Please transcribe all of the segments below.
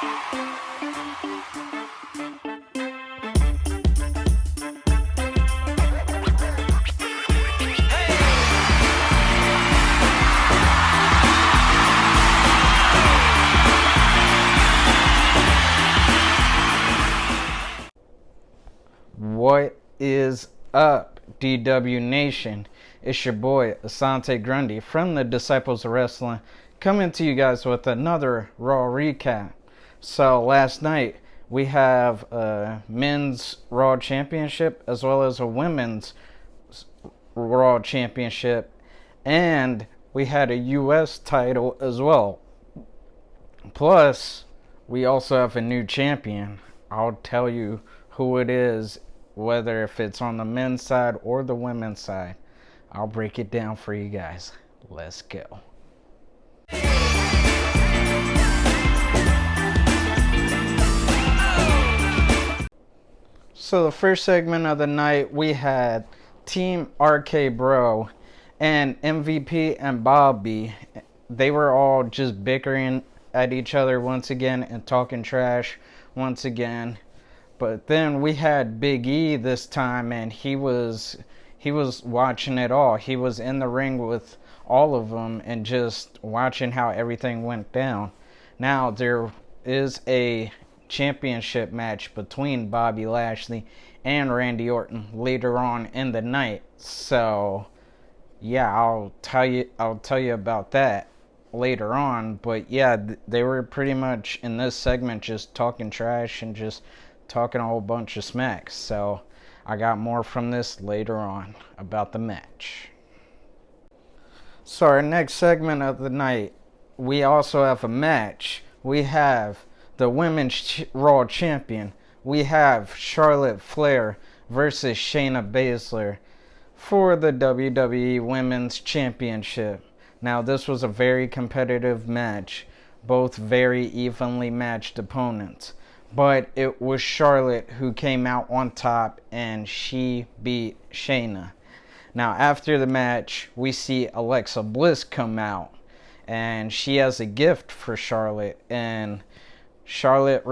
What is up, DW Nation? It's your boy, Asante Grundy from the Disciples of Wrestling, coming to you guys with another Raw recap. So last night, we have a men's Raw Championship as well as a women's Raw Championship, and we had a U.S. title as well. Plus, we also have a new champion. I'll tell you who it is, whether if it's on the men's side or the women's side. I'll break it down for you guys. Let's go. So the first segment of the night, we had Team RK Bro and MVP and Bobby. They were all just bickering at each other once again and talking trash once again. But then we had Big E this time, and he was watching it all. He was in the ring with all of them and just watching how everything went down. Now there is a championship match between Bobby Lashley and Randy Orton later on in the night. So yeah, I'll tell you about that later on. But yeah, they were pretty much in this segment just talking trash and just talking a whole bunch of smack. So I got more from this later on about the match. So our next segment of the night, we also have a match. We have the Women's Raw Champion. We have Charlotte Flair versus Shayna Baszler for the WWE Women's Championship. Now this was a very competitive match, both very evenly matched opponents. But it was Charlotte who came out on top, and she beat Shayna. Now, after the match, we see Alexa Bliss come out, and she has a gift for Charlotte, and Charlotte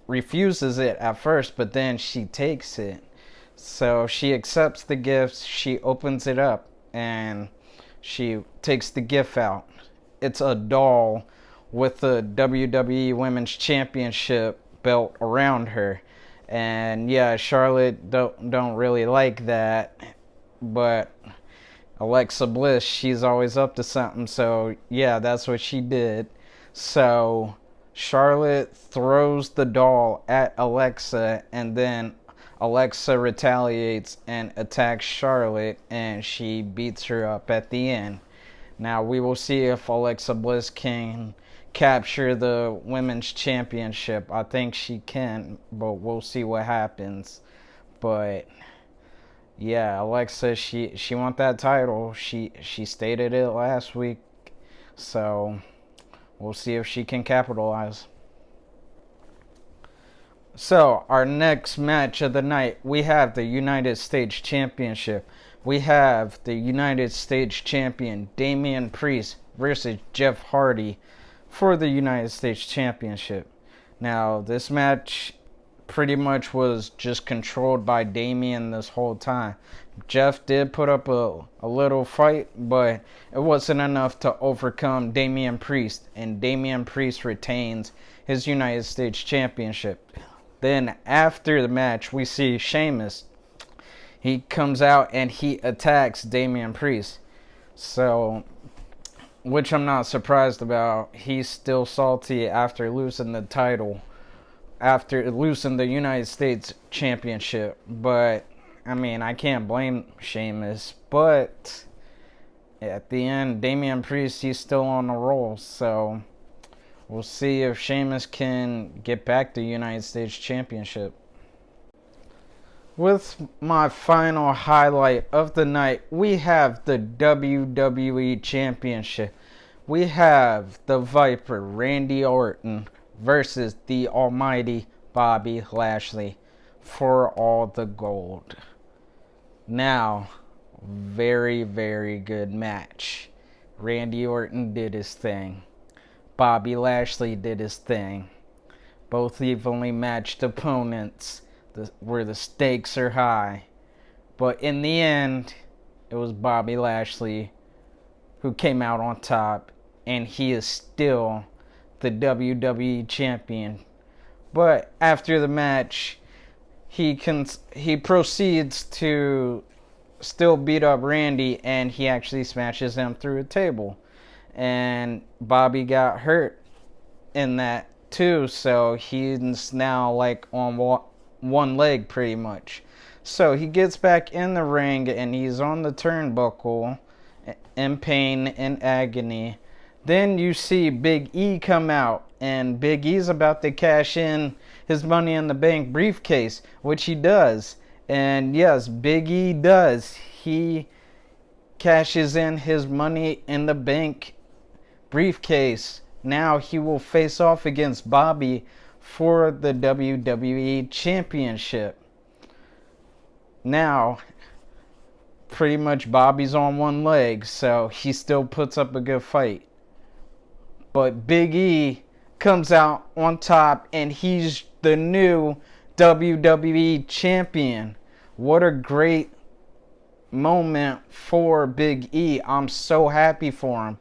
refuses it at first, but then she takes it. So she accepts the gift, she opens it up, and she takes the gift out. It's a doll with the WWE Women's Championship belt around her, and yeah, Charlotte don't really like that, but Alexa Bliss, she's always up to something, so yeah, that's what she did. So Charlotte throws the doll at Alexa, and then Alexa retaliates and attacks Charlotte, and she beats her up at the end. Now we will see if Alexa Bliss can capture the women's championship. I think she can, but we'll see what happens. But yeah, Alexa, she want that title. She stated it last week, so we'll see if she can capitalize. So our next match of the night, we have the United States Championship. We have the United States Champion Damien Priest versus Jeff Hardy for the United States Championship. Now, this match pretty much was just controlled by Damien this whole time. Jeff did put up a little fight, but it wasn't enough to overcome Damien Priest, and Damien Priest retains his United States Championship. Then after the match, we see Sheamus. He comes out and he attacks Damien Priest. So, which I'm not surprised about. He's still salty after losing the title, after losing the United States Championship. But, I mean, I can't blame Sheamus. But, at the end, Damien Priest, he's still on the roll. So, we'll see if Sheamus can get back the United States Championship. With my final highlight of the night, we have the WWE Championship. We have the Viper, Randy Orton, versus the almighty Bobby Lashley for all the gold. Now, very, very good match. Randy Orton did his thing. Bobby Lashley did his thing. both evenly matched opponents where the stakes are high. But in the end, it was Bobby Lashley who came out on top, and he is still the WWE Champion. But after the match, he proceeds to still beat up Randy, and he actually smashes him through a table. And Bobby got hurt in that too, so he's now like on one leg pretty much. So he gets back in the ring, and he's on the turnbuckle in pain and agony. Then you see Big E come out, and Big E's about to cash in his Money in the Bank briefcase, which he does. And yes, Big E does. He cashes in his Money in the Bank briefcase. Now he will face off against Bobby for the WWE Championship. Now, pretty much Bobby's on one leg, so he still puts up a good fight. But Big E comes out on top, and he's the new WWE Champion. What a great moment for Big E. I'm so happy for him.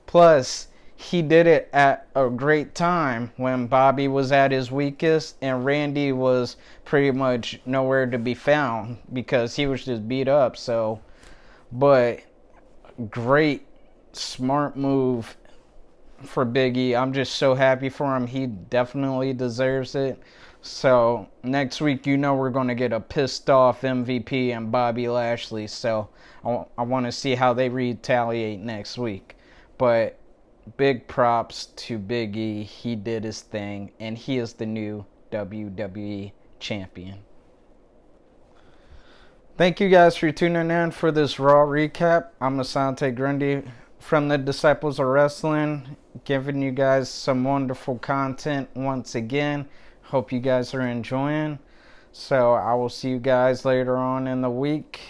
Plus, he did it at a great time when Bobby was at his weakest and Randy was pretty much nowhere to be found because he was just beat up. So, but great, smart move for Big E. I'm just so happy for him. He definitely deserves it. So next week, you know, we're going to get a pissed off MVP and Bobby Lashley. So I want to see how they retaliate next week. But big props to Big E. He did his thing, and he is the new WWE Champion. Thank you guys for tuning in for this Raw recap. I'm Asante Grundy from the Disciples of Wrestling, giving you guys some wonderful content once again. Hope you guys are enjoying. So I will see you guys later on in the week.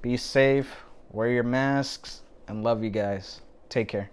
Be safe, wear your masks, and love you guys. Take care.